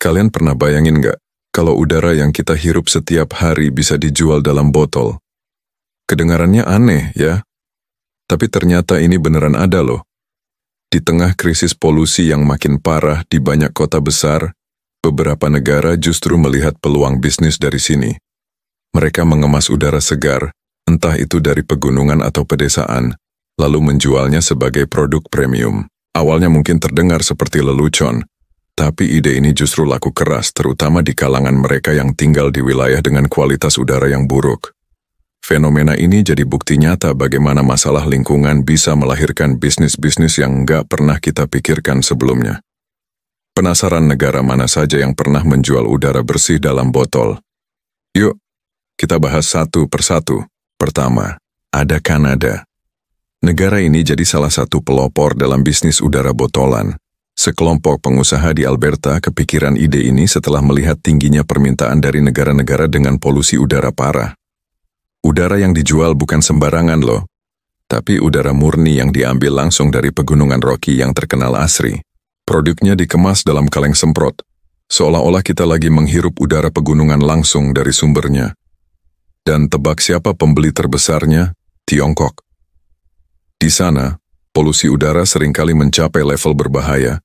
Kalian pernah bayangin nggak, kalau udara yang kita hirup setiap hari bisa dijual dalam botol? Kedengarannya aneh, ya? Tapi ternyata ini beneran ada loh. Di tengah krisis polusi yang makin parah di banyak kota besar, beberapa negara justru melihat peluang bisnis dari sini. Mereka mengemas udara segar, entah itu dari pegunungan atau pedesaan, lalu menjualnya sebagai produk premium. Awalnya mungkin terdengar seperti lelucon, tapi ide ini justru laku keras, terutama di kalangan mereka yang tinggal di wilayah dengan kualitas udara yang buruk. Fenomena ini jadi bukti nyata bagaimana masalah lingkungan bisa melahirkan bisnis-bisnis yang nggak pernah kita pikirkan sebelumnya. Penasaran negara mana saja yang pernah menjual udara bersih dalam botol? Yuk, kita bahas satu persatu. Pertama, ada Kanada. Negara ini jadi salah satu pelopor dalam bisnis udara botolan. Sekelompok pengusaha di Alberta kepikiran ide ini setelah melihat tingginya permintaan dari negara-negara dengan polusi udara parah. Udara yang dijual bukan sembarangan loh, tapi udara murni yang diambil langsung dari pegunungan Rocky yang terkenal asri. Produknya dikemas dalam kaleng semprot, seolah-olah kita lagi menghirup udara pegunungan langsung dari sumbernya. Dan tebak siapa pembeli terbesarnya? Tiongkok. Di sana, polusi udara seringkali mencapai level berbahaya,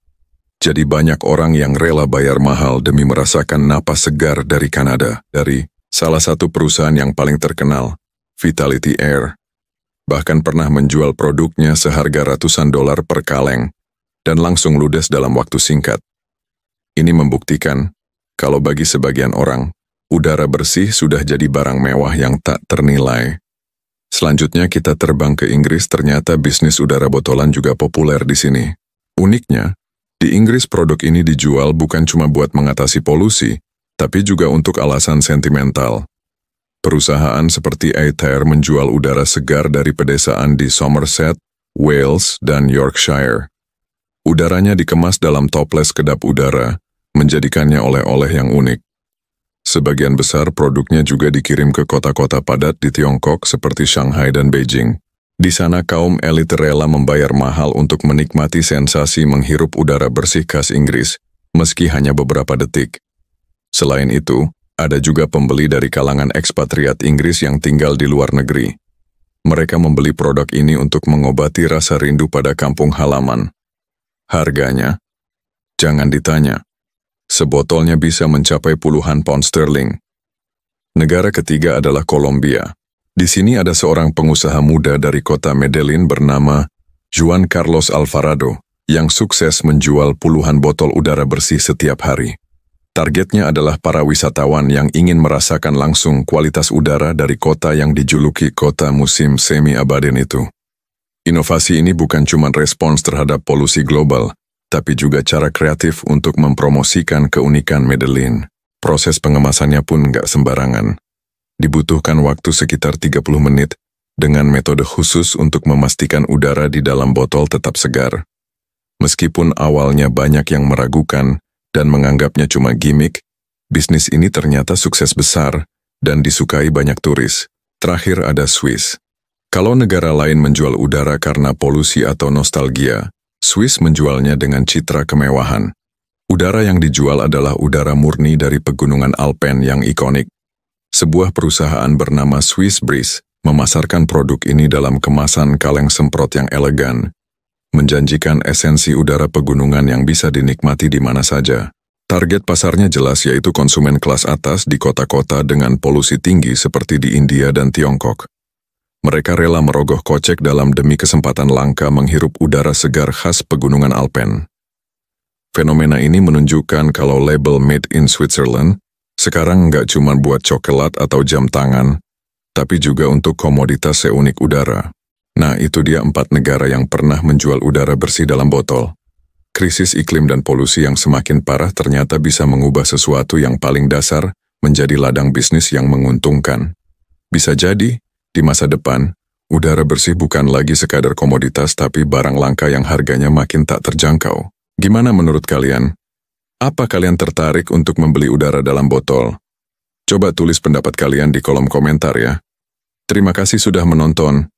jadi banyak orang yang rela bayar mahal demi merasakan napas segar dari Kanada, dari salah satu perusahaan yang paling terkenal, Vitality Air. Bahkan pernah menjual produknya seharga ratusan dolar per kaleng, dan langsung ludes dalam waktu singkat. Ini membuktikan, kalau bagi sebagian orang, udara bersih sudah jadi barang mewah yang tak ternilai. Selanjutnya kita terbang ke Inggris, ternyata bisnis udara botolan juga populer di sini. Uniknya, di Inggris produk ini dijual bukan cuma buat mengatasi polusi, tapi juga untuk alasan sentimental. Perusahaan seperti Aether menjual udara segar dari pedesaan di Somerset, Wales, dan Yorkshire. Udaranya dikemas dalam toples kedap udara, menjadikannya oleh-oleh yang unik. Sebagian besar produknya juga dikirim ke kota-kota padat di Tiongkok seperti Shanghai dan Beijing. Di sana kaum elit rela membayar mahal untuk menikmati sensasi menghirup udara bersih khas Inggris, meski hanya beberapa detik. Selain itu, ada juga pembeli dari kalangan ekspatriat Inggris yang tinggal di luar negeri. Mereka membeli produk ini untuk mengobati rasa rindu pada kampung halaman. Harganya? Jangan ditanya. Sebotolnya bisa mencapai puluhan pound sterling. Negara ketiga adalah Kolombia. Di sini ada seorang pengusaha muda dari kota Medellin bernama Juan Carlos Alvarado yang sukses menjual puluhan botol udara bersih setiap hari. Targetnya adalah para wisatawan yang ingin merasakan langsung kualitas udara dari kota yang dijuluki kota musim semi abadan itu. Inovasi ini bukan cuma respons terhadap polusi global, tapi juga cara kreatif untuk mempromosikan keunikan Medellin. Proses pengemasannya pun nggak sembarangan. Dibutuhkan waktu sekitar 30 menit dengan metode khusus untuk memastikan udara di dalam botol tetap segar. Meskipun awalnya banyak yang meragukan dan menganggapnya cuma gimmick, bisnis ini ternyata sukses besar dan disukai banyak turis. Terakhir ada Swiss. Kalau negara lain menjual udara karena polusi atau nostalgia, Swiss menjualnya dengan citra kemewahan. Udara yang dijual adalah udara murni dari pegunungan Alpen yang ikonik. Sebuah perusahaan bernama Swiss Breeze memasarkan produk ini dalam kemasan kaleng semprot yang elegan, menjanjikan esensi udara pegunungan yang bisa dinikmati di mana saja. Target pasarnya jelas, yaitu konsumen kelas atas di kota-kota dengan polusi tinggi seperti di India dan Tiongkok. Mereka rela merogoh kocek dalam demi kesempatan langka menghirup udara segar khas pegunungan Alpen. Fenomena ini menunjukkan kalau label Made in Switzerland sekarang nggak cuma buat coklat atau jam tangan, tapi juga untuk komoditas seunik udara. Nah, itu dia 4 negara yang pernah menjual udara bersih dalam botol. Krisis iklim dan polusi yang semakin parah ternyata bisa mengubah sesuatu yang paling dasar menjadi ladang bisnis yang menguntungkan. Bisa jadi, di masa depan, udara bersih bukan lagi sekadar komoditas tapi barang langka yang harganya makin tak terjangkau. Gimana menurut kalian? Apa kalian tertarik untuk membeli udara dalam botol? Coba tulis pendapat kalian di kolom komentar ya. Terima kasih sudah menonton.